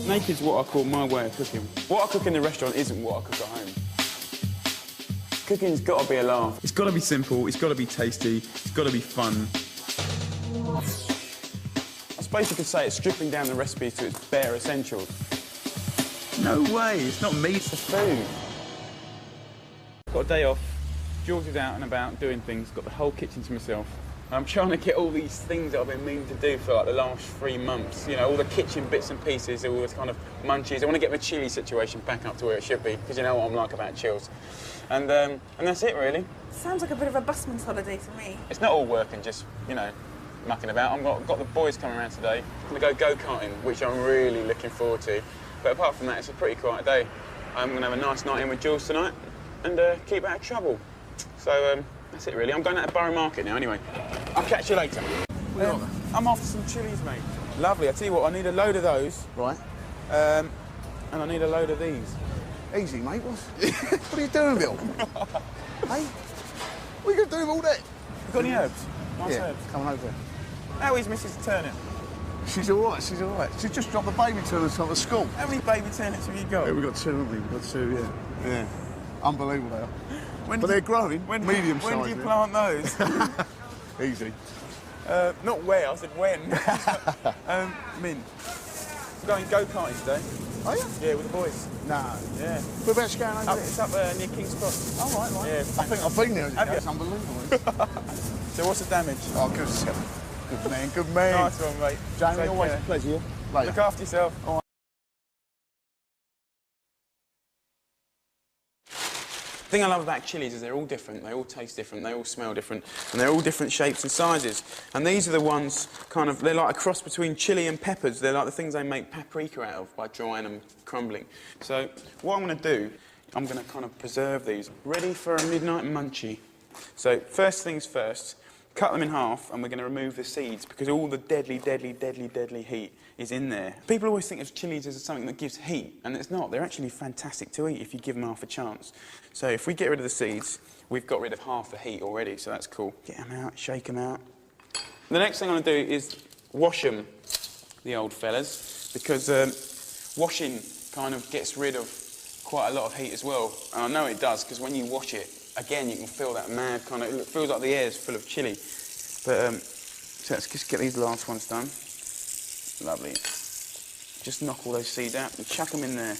Naked's what I call my way of cooking. What I cook in the restaurant isn't what I cook at home. Cooking's got to be a laugh. It's got to be simple, it's got to be tasty, it's got to be fun. I suppose you could say it's stripping down the recipe to its bare essentials. No way, it's not meat, it's the food. Got a day off, George is out and about doing things, got the whole kitchen to myself. I'm trying to get all these things that I've been meaning to do for like the last 3 months. You know, all the kitchen bits and pieces, all this kind of munchies. I want to get my chilli situation back up to where it should be, because you know what I'm like about chills. And that's it, really. Sounds like a bit of a busman's holiday to me. It's not all work and just, you know, mucking about. I've got the boys coming around today. I'm going to go go-karting, which I'm really looking forward to. But apart from that, it's a pretty quiet day. I'm going to have a nice night in with Jules tonight and keep out of trouble. So, that's it, really. I'm going out to Borough Market now, anyway. I'll catch you later. I'm after some chilies, mate. Lovely. I tell you what, I need a load of those. Right. And I need a load of these. Easy, mate. What are you doing with it all? Hey? What are you going to do with all that? You got any herbs? Nice herbs. Come on over here. How is Mrs. Turnip? She's all right, she's all right. She's just dropped the baby turnips off at school. How many baby turnips have you got? Yeah, we've got 2, haven't we? We've got 2, yeah. Yeah. Unbelievable, they are. But they're growing, medium size. When do you plant those? Easy. Not where, I said when. Mint. We're going go-karting today. Are you? Yeah, with the boys. No. Yeah. Whereabouts going over there? It's up near King's Cross. Oh, right. Yeah, I think I've been there. Have you? It's unbelievable. So what's the damage? Oh, good man, good man. Nice one, mate. Jamie, Take always care. a pleasure. Later. Look after yourself. All right. The thing I love about chilies is they're all different, they all taste different, they all smell different, and they're all different shapes and sizes. And these are the ones, kind of, they're like a cross between chili and peppers. They're like the things they make paprika out of by drying them, crumbling. So what I'm going to do, I'm going to kind of preserve these, ready for a midnight munchie. So first things first, cut them in half, and we're going to remove the seeds, because all the deadly, deadly, deadly, deadly heat is in there. People always think of chilies as something that gives heat, and it's not. They're actually fantastic to eat if you give them half a chance. So if we get rid of the seeds, we've got rid of half the heat already, so that's cool. Get them out, shake them out. The next thing I'm going to do is wash them, the old fellas, because washing kind of gets rid of quite a lot of heat as well. And I know it does, because when you wash it, again, you can feel that mad kind of, it feels like the air is full of chilli. But, so let's just get these last ones done. Lovely. Just knock all those seeds out and chuck them in there.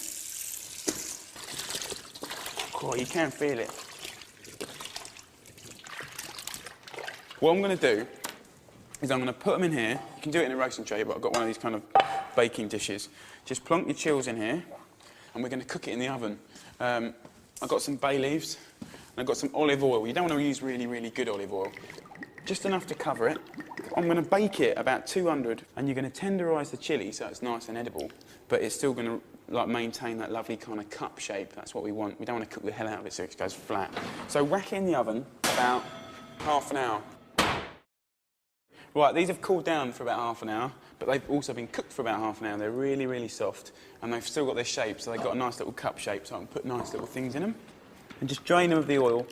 Oh, you can feel it. What I'm going to do is I'm going to put them in here. You can do it in a roasting tray, but I've got one of these kind of baking dishes. Just plonk your chills in here, and we're going to cook it in the oven. I've got some bay leaves, and I've got some olive oil. You don't want to use really, really good olive oil. Just enough to cover it. I'm going to bake it about 200, and you're going to tenderise the chilli so it's nice and edible, but it's still going to like maintain that lovely kind of cup shape. That's what we want. We don't want to cook the hell out of it so it goes flat. So whack it in the oven about half an hour. Right, these have cooled down for about half an hour, but they've also been cooked for about half an hour. They're really, really soft, and they've still got their shape, so they've got a nice little cup shape, so I can put nice little things in them. And just drain them of the oil.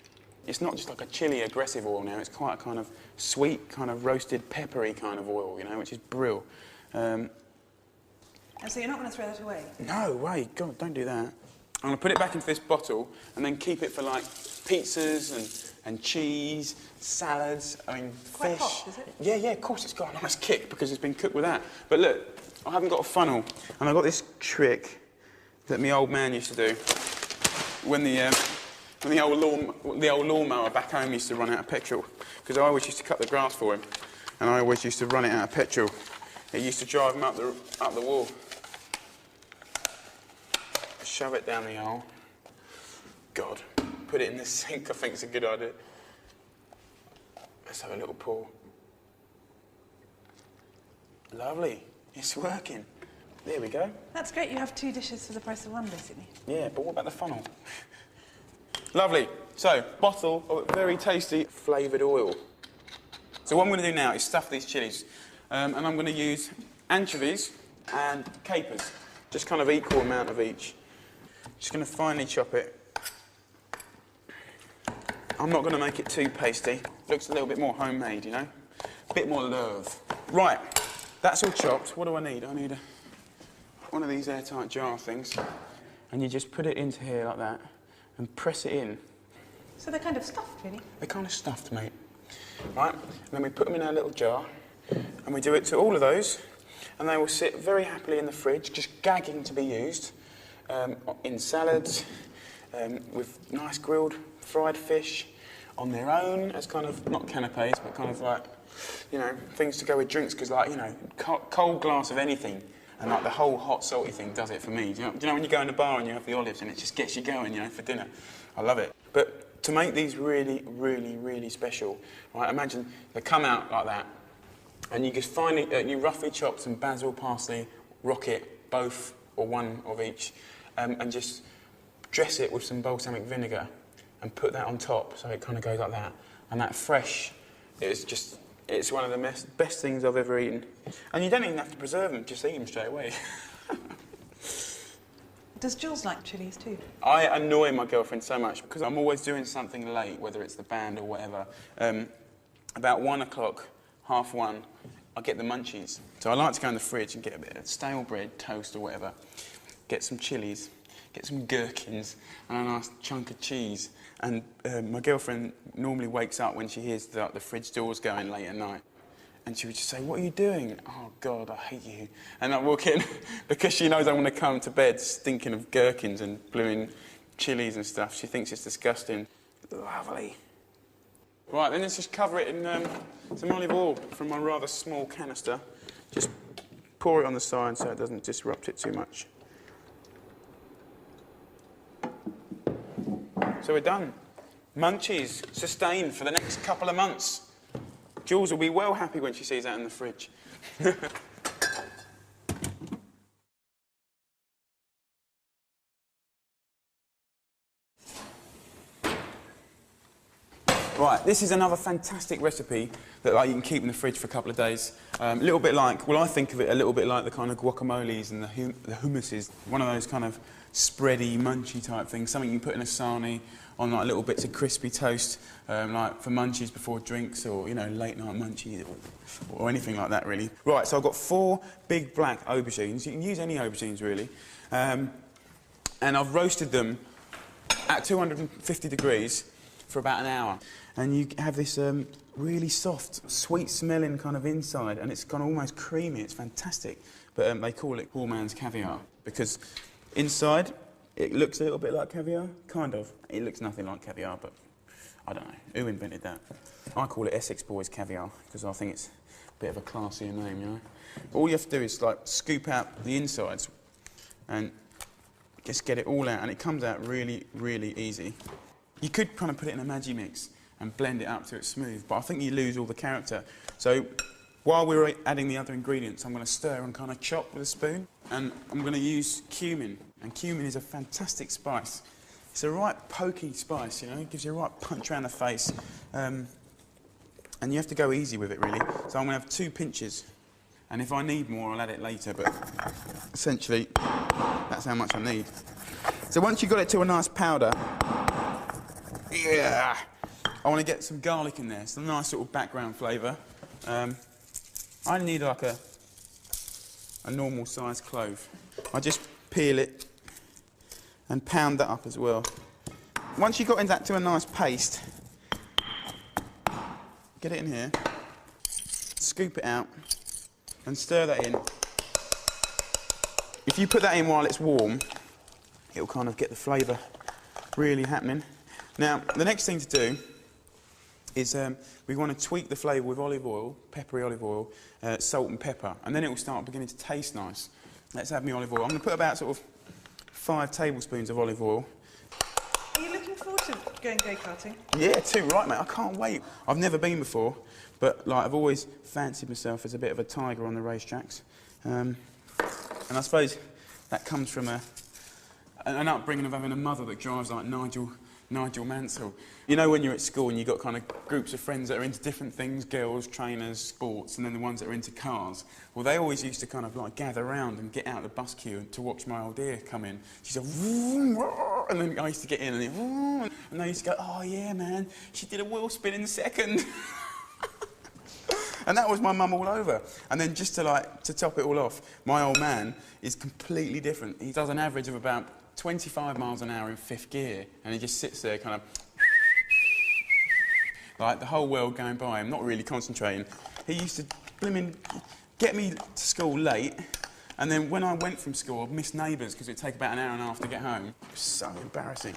It's not just like a chilli, aggressive oil now. It's quite a kind of sweet, kind of roasted, peppery kind of oil, you know, which is brill. And so you're not going to throw that away? No way, God, don't do that. I'm going to put it back into this bottle and then keep it for, like, pizzas and cheese, salads, I mean, Quite fish. hot, is it? Yeah, of course it's got a nice kick because it's been cooked with that. But look, I haven't got a funnel, and I've got this trick that my old man used to do when the old lawnmower back home used to run out of petrol, because I always used to cut the grass for him, and I always used to run it out of petrol. It used to drive him up the wall. Shove it down the hole. God, put it in the sink, I think it's a good idea. Let's have a little pour. Lovely, it's working. There we go. That's great, you have 2 dishes for the price of 1, basically. Yeah, but what about the funnel? Lovely. So, bottle of very tasty flavoured oil. So what I'm going to do now is stuff these chilies. And I'm going to use anchovies and capers. Just kind of equal amount of each. Just going to finely chop it. I'm not going to make it too pasty. Looks a little bit more homemade, you know? A bit more love. Right, that's all chopped. What do I need? I need one of these airtight jar things, and you just put it into here like that, and press it in. So they're kind of stuffed, really? They're kind of stuffed, mate. Right? And then we put them in our little jar, and we do it to all of those, and they will sit very happily in the fridge, just gagging to be used, in salads, with nice grilled fried fish, on their own as kind of, not canapes, but kind of like, you know, things to go with drinks, because like, you know, cold glass of anything, and like the whole hot salty thing does it for me. Do you know when you go in a bar and you have the olives and it just gets you going, you know, for dinner? I love it. But to make these really, really, really special, right, imagine they come out like that, and you just finally, you roughly chop some basil, parsley, rocket, both, or one of each, and just dress it with some balsamic vinegar, and put that on top, so it kind of goes like that. And that fresh, it's one of the best things I've ever eaten. And you don't even have to preserve them, just eat them straight away. Does Jules like chilies too? I annoy my girlfriend so much, because I'm always doing something late, whether it's the band or whatever. About 1 o'clock, 1:30, I get the munchies. So I like to go in the fridge and get a bit of stale bread, toast or whatever, get some chilies, get some gherkins, and a nice chunk of cheese. And my girlfriend normally wakes up when she hears the fridge doors going late at night. And she would just say, "What are you doing?" "Oh, God, I hate you." And I walk in, because she knows I want to come to bed stinking of gherkins and blooming chilies and stuff. She thinks it's disgusting. Lovely. Right, then let's just cover it in some olive oil from my rather small canister. Just pour it on the side so it doesn't disrupt it too much. So we're done. Munchies, sustained for the next couple of months. Jules will be well happy when she sees that in the fridge. Right, this is another fantastic recipe that you can keep in the fridge for a couple of days. A little bit like, well, I think of it a little bit like the kind of guacamoles and the hummuses. One of those kind of spready, munchy type things. Something you can put in a sarnie on like little bits of crispy toast, like for munchies before drinks, or, you know, late night munchies, or anything like that, really. Right, so I've got 4 big black aubergines. You can use any aubergines, really. And I've roasted them at 250 degrees for about an hour. And you have this really soft, sweet-smelling kind of inside, and it's kind of almost creamy. It's fantastic. But they call it poor man's caviar, because inside it looks a little bit like caviar, kind of. It looks nothing like caviar, but I don't know. Who invented that? I call it Essex Boys Caviar, because I think it's a bit of a classier name, you know. All you have to do is like scoop out the insides and just get it all out, and it comes out really, really easy. You could kind of put it in a Maggi-Mix and blend it up so it's smooth, but I think you lose all the character. So while we're adding the other ingredients, I'm going to stir and kind of chop with a spoon. And I'm going to use cumin. And cumin is a fantastic spice. It's a right pokey spice, you know, it gives you a right punch around the face. And you have to go easy with it, really. So I'm going to have 2 pinches. And if I need more, I'll add it later, but essentially, that's how much I need. So once you've got it to a nice powder, yeah, I want to get some garlic in there, some nice sort of background flavour. I need like a normal sized clove. I just peel it and pound that up as well. Once you've got that to a nice paste, get it in here, scoop it out and stir that in. If you put that in while it's warm, it'll kind of get the flavour really happening. Now, the next thing to do is we want to tweak the flavour with olive oil, peppery olive oil, salt and pepper, and then it will start beginning to taste nice. Let's have my olive oil. I'm going to put about sort of 5 tablespoons of olive oil. Are you looking forward to going go-karting? Yeah, too right, mate. I can't wait. I've never been before, but like I've always fancied myself as a bit of a tiger on the racetracks. And I suppose that comes from an upbringing of having a mother that drives like Nigel Mansell. You know, when you're at school and you've got kind of groups of friends that are into different things, girls, trainers, sports, and then the ones that are into cars. Well, they always used to kind of like gather around and get out of the bus queue to watch my old dear come in. She said, and then I used to get in and they used to go, "Oh yeah, man, she did a wheel spin in second." And that was my mum all over. And then just to top it all off, my old man is completely different. He does an average of about 25 miles an hour in 5th gear, and he just sits there kind of like the whole world going by him, not really concentrating. He used to get me to school late, and then when I went from school, I'd miss neighbours because it'd take about an hour and a half to get home. It was so embarrassing.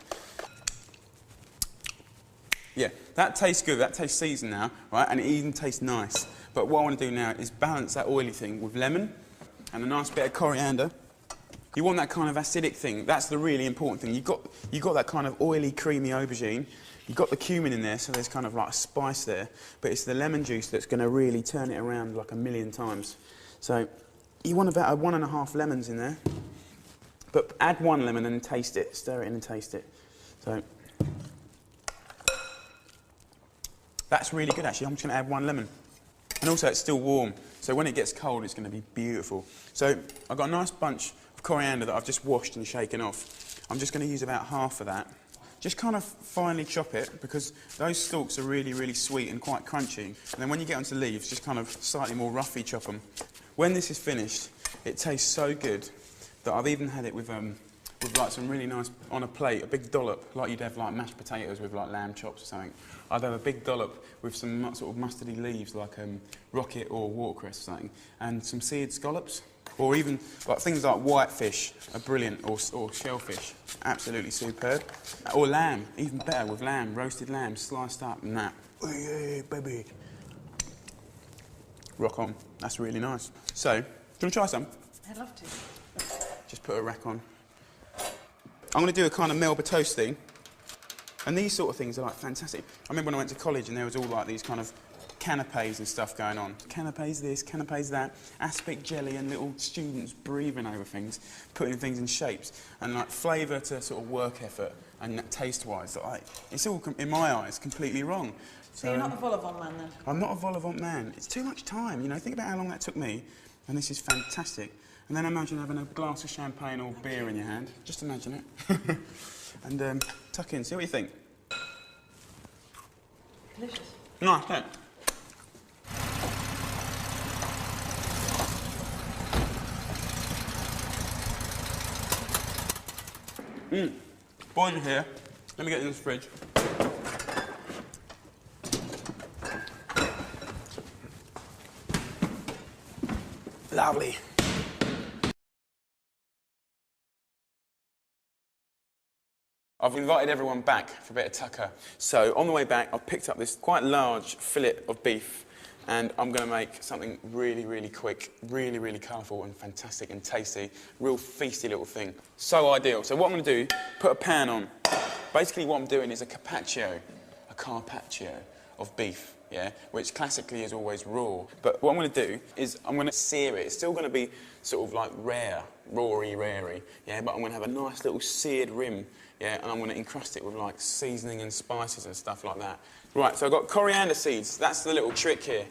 Yeah, that tastes good, that tastes seasoned now, right, and it even tastes nice. But what I want to do now is balance that oily thing with lemon and a nice bit of coriander. You want that kind of acidic thing, that's the really important thing. You've got that kind of oily, creamy aubergine, you've got the cumin in there, so there's kind of like a spice there, but it's the lemon juice that's going to really turn it around like a million times. So you want about 1.5 lemons in there, but add 1 lemon and taste it, stir it in and taste it. So that's really good actually. I'm just going to add 1 lemon. And also it's still warm, so when it gets cold it's going to be beautiful. So I've got a nice bunch of coriander that I've just washed and shaken off. I'm just going to use about half of that. Just kind of finely chop it, because those stalks are really, really sweet and quite crunchy. And then when you get onto leaves, just kind of slightly more roughly chop them. When this is finished, it tastes so good that I've even had it with like some really nice, on a plate, a big dollop, like you'd have like mashed potatoes with like lamb chops or something. I'd have a big dollop with some sort of mustardy leaves like rocket or watercress or something, and some seared scallops. Or even like things like whitefish are brilliant, or shellfish, absolutely superb. Or lamb, even better with lamb, roasted lamb, sliced up and that. Oh yeah, baby. Rock on, that's really nice. So, do you want to try some? I'd love to. Just put a rack on. I'm going to do a kind of Melba toast thing. And these sort of things are like fantastic. I remember when I went to college and there was all like these kind of canapes and stuff going on. Canapes this, canapes that, aspic jelly and little students breathing over things, putting things in shapes, and like flavour to sort of work effort and taste-wise. Like, it's all, in my eyes, completely wrong. So you're not a vol au vent man then? I'm not a vol au vent man. It's too much time, you know. Think about how long that took me, and this is fantastic. And then imagine having a glass of champagne or beer in your hand. Just imagine it. And tuck in, see what you think. Delicious. Nice, yeah. Boiling here. Let me get it in this fridge. Lovely. I've invited everyone back for a bit of tucker. So on the way back, I've picked up this quite large fillet of beef, and I'm going to make something really, really quick, really, really colourful and fantastic and tasty. Real feasty little thing. So ideal. So what I'm going to do, put a pan on. Basically what I'm doing is a carpaccio of beef, yeah, which classically is always raw. But what I'm going to do is I'm going to sear it. It's still going to be sort of like rare, rary, yeah, but I'm going to have a nice little seared rim, yeah, and I'm going to encrust it with like seasoning and spices and stuff like that. Right, so I've got coriander seeds. That's the little trick here.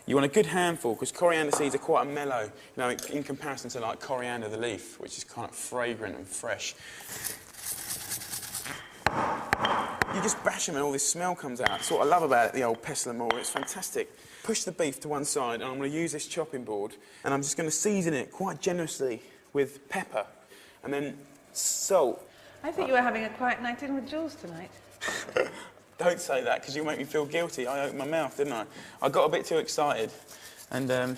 You want a good handful, because coriander seeds are quite a mellow, you know, in comparison to like coriander the leaf, which is kind of fragrant and fresh. You just bash them and all this smell comes out. That's what I love about it, the old pestle and mortar. It's fantastic. Push the beef to one side, and I'm going to use this chopping board, and I'm just going to season it quite generously with pepper, and then salt. I think you were having a quiet night in with Jules tonight. Don't say that, because you'll make me feel guilty. I opened my mouth, didn't I? I got a bit too excited, and I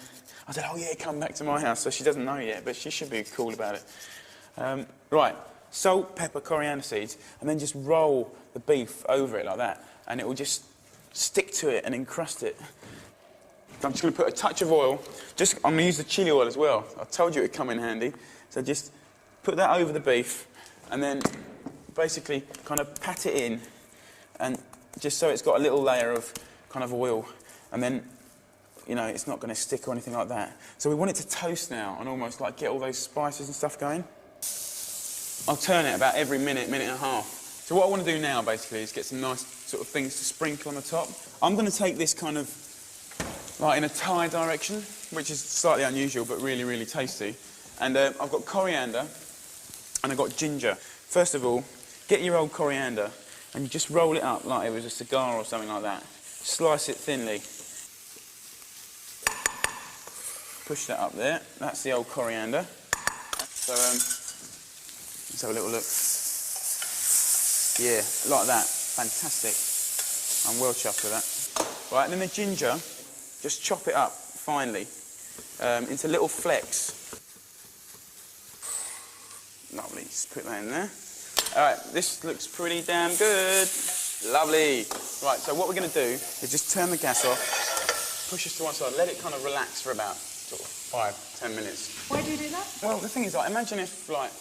said, oh yeah, come back to my house. So she doesn't know yet, but she should be cool about it. Right, salt, pepper, coriander seeds, and then just roll the beef over it like that, and it will just stick to it and encrust it. I'm just going to put a touch of oil. I'm going to use the chili oil as well. I told you it would come in handy. So just put that over the beef, and then basically kind of pat it in, and just so it's got a little layer of kind of oil, and then, you know, it's not going to stick or anything like that. So we want it to toast now and almost like get all those spices and stuff going. I'll turn it about every minute, minute and a half. So what I want to do now basically is get some nice sort of things to sprinkle on the top. I'm going to take this kind of like in a Thai direction, which is slightly unusual but really, really tasty. And I've got coriander and I've got ginger. First of all, get your old coriander and you just roll it up like it was a cigar or something like that. Slice it thinly. push that up there. That's the old coriander. So let's have a little look. Yeah, like that. Fantastic. I'm well chuffed with that. Right, and then the ginger, just chop it up finely into little flecks. Lovely, just put that in there. All right, this looks pretty damn good. Lovely. Right, so what we're going to do is just turn the gas off, push this to one side, let it kind of relax for about sort of 5-10 minutes. Why do you do that? Well, the thing is, like, imagine if, like,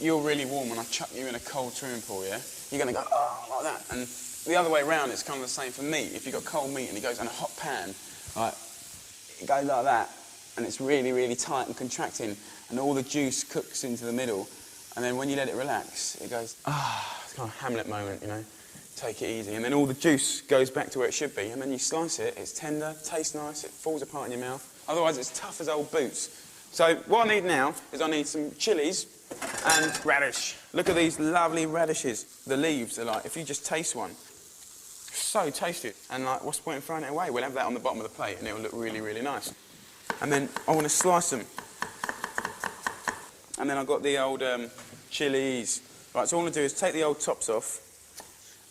you're really warm and I chuck you in a cold swimming pool, yeah? You're going to go, oh, like that. And the other way around, it's kind of the same for meat. If you've got cold meat and it goes in a hot pan, like, it goes like that, and it's really, really tight and contracting, and all the juice cooks into the middle, and then when you let it relax, it goes, it's kind of a Hamlet moment, you know? Take it easy, and then all the juice goes back to where it should be, and then you slice it, it's tender, tastes nice, it falls apart in your mouth. Otherwise, it's tough as old boots. So what I need now is I need some chilies and radish. Look at these lovely radishes. The leaves are like, if you just taste one, so tasty. And like, what's the point in throwing it away? We'll have that on the bottom of the plate, and it will look really, really nice. And then I want to slice them. And then I've got the old chilies. Right, so all I want to do is take the old tops off,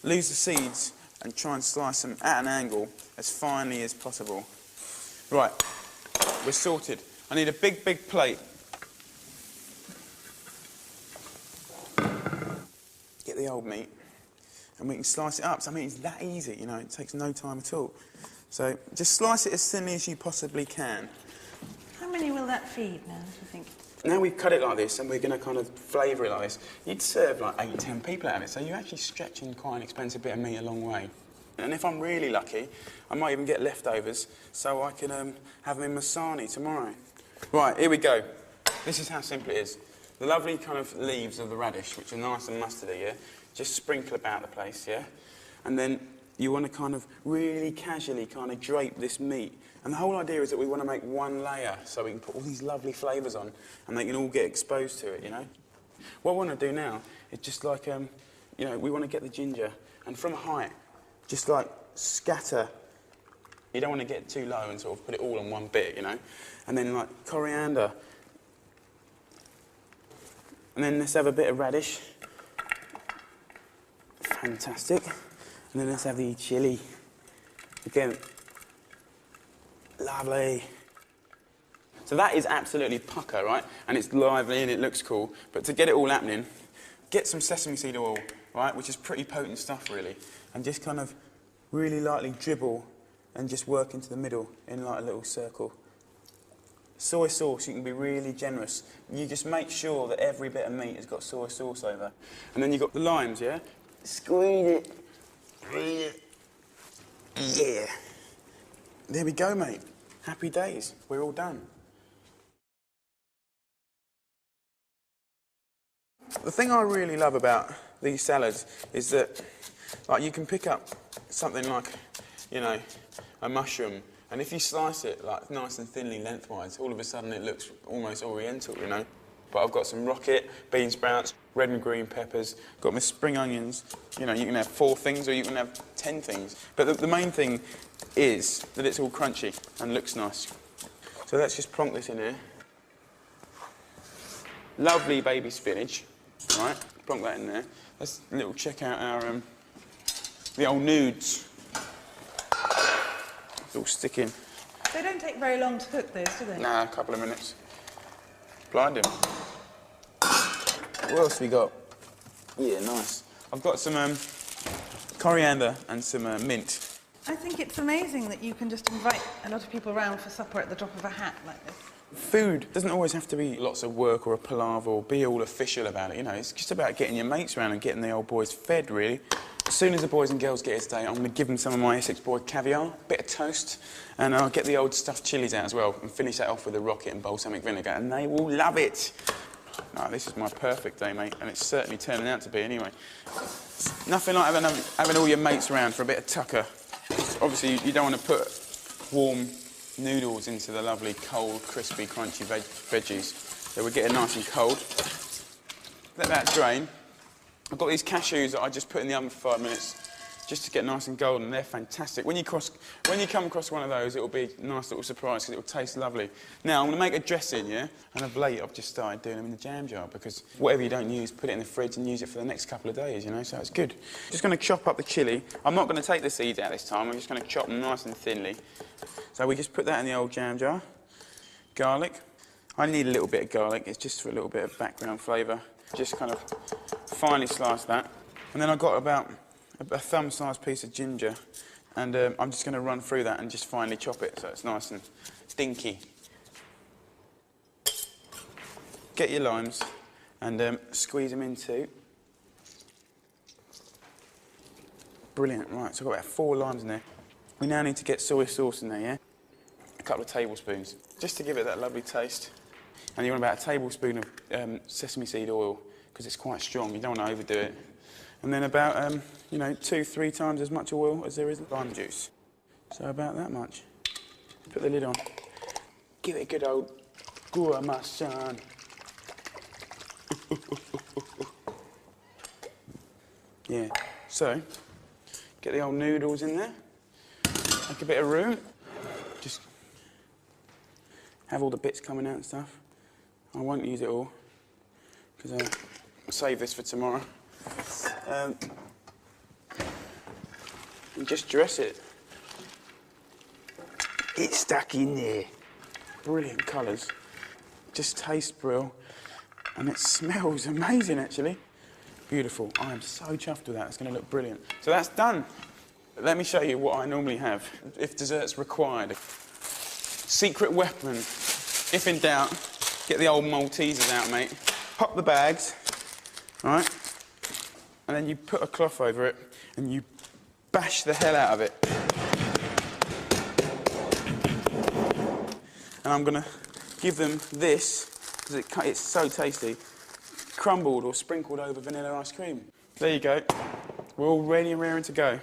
lose the seeds, and try and slice them at an angle as finely as possible. Right, we're sorted. I need a big, big plate. Get the old meat, and we can slice it up. So, I mean, it's that easy, you know, it takes no time at all. So, just slice it as thinly as you possibly can. How many will that feed now, do you think? Now we've cut it like this, and we're going to kind of flavour it like this, you'd serve like 8-10 people out of it, so you're actually stretching quite an expensive bit of meat a long way. And if I'm really lucky, I might even get leftovers, so I can have them in masani tomorrow. Right, here we go. This is how simple it is. The lovely kind of leaves of the radish, which are nice and mustardy, yeah? Just sprinkle about the place, yeah? And then you want to kind of really casually kind of drape this meat. And the whole idea is that we want to make one layer so we can put all these lovely flavours on and they can all get exposed to it, you know? What I want to do now is just like, you know, we want to get the ginger and from height, just like scatter. You don't want to get too low and sort of put it all on one bit, you know? And then like coriander. And then let's have a bit of radish. Fantastic. And then let's have the chilli. Again, lovely. So that is absolutely pucker, right? And it's lively and it looks cool. But to get it all happening, get some sesame seed oil, right? Which is pretty potent stuff, really. And just kind of really lightly dribble and just work into the middle in like a little circle. Soy sauce, you can be really generous. You just make sure that every bit of meat has got soy sauce over. And then you've got the limes, yeah? Squeeze it. Squeeze it. Yeah. There we go, mate. Happy days. We're all done. The thing I really love about these salads is that, like, you can pick up something like, you know, a mushroom, and if you slice it, like, nice and thinly lengthwise, all of a sudden it looks almost oriental, you know? But I've got some rocket, bean sprouts, red and green peppers, got my spring onions. You know, you can have 4 things or you can have 10 things. But the main thing is that it's all crunchy and looks nice. So let's just plonk this in here. Lovely baby spinach, right? Plonk that in there. Let's check out our, the old nudes. It's all sticking. They don't take very long to cook those, do they? Nah, a couple of minutes. Blind him. What else we got? Yeah, nice. I've got some coriander and some mint. I think it's amazing that you can just invite a lot of people around for supper at the drop of a hat like this. Food doesn't always have to be lots of work or a palaver or be all official about it, you know. It's just about getting your mates around and getting the old boys fed, really. As soon as the boys and girls get here today, I'm going to give them some of my Essex Boy caviar, a bit of toast, and I'll get the old stuffed chillies out as well and finish that off with a rocket and balsamic vinegar, and they will love it. No, this is my perfect day, mate, and it's certainly turning out to be anyway. Nothing like having all your mates around for a bit of tucker. Obviously, you don't want to put warm noodles into the lovely, cold, crispy, crunchy veggies. So we're getting nice and cold. Let that drain. I've got these cashews that I just put in the oven for 5 minutes. just to get nice and golden. They're fantastic. When you come across one of those, it'll be a nice little surprise because it'll taste lovely. Now, I'm going to make a dressing, yeah? And of late, I've just started doing them in the jam jar because whatever you don't use, put it in the fridge and use it for the next couple of days, you know, so it's good. Just going to chop up the chilli. I'm not going to take the seeds out this time. I'm just going to chop them nice and thinly. So we just put that in the old jam jar. Garlic. I need a little bit of garlic. It's just for a little bit of background flavour. Just kind of finely slice that. And then I've got about a thumb-sized piece of ginger, and I'm just going to run through that and just finely chop it so it's nice and dinky. Get your limes and squeeze them into. Brilliant, right, so I've got about 4 limes in there. We now need to get soy sauce in there, yeah? A couple of tablespoons, just to give it that lovely taste. And you want about a tablespoon of sesame seed oil, because it's quite strong, you don't want to overdo it. And then about, 2-3 times as much oil as there is lime juice. So about that much. Put the lid on. Give it a good old gourmet, son. Yeah, so, get the old noodles in there. Make a bit of room. Just have all the bits coming out and stuff. I won't use it all, because I'll save this for tomorrow. And just dress it. It's stuck in there. Brilliant colours. Just tastes brilliant. And it smells amazing, actually. Beautiful. I am so chuffed with that. It's going to look brilliant. So that's done. Let me show you what I normally have, if dessert's required. Secret weapon. If in doubt, get the old Maltesers out, mate. Pop the bags, right? And then you put a cloth over it and you bash the hell out of it. And I'm going to give them this, because it's so tasty, crumbled or sprinkled over vanilla ice cream. There you go. We're all ready and raring to go.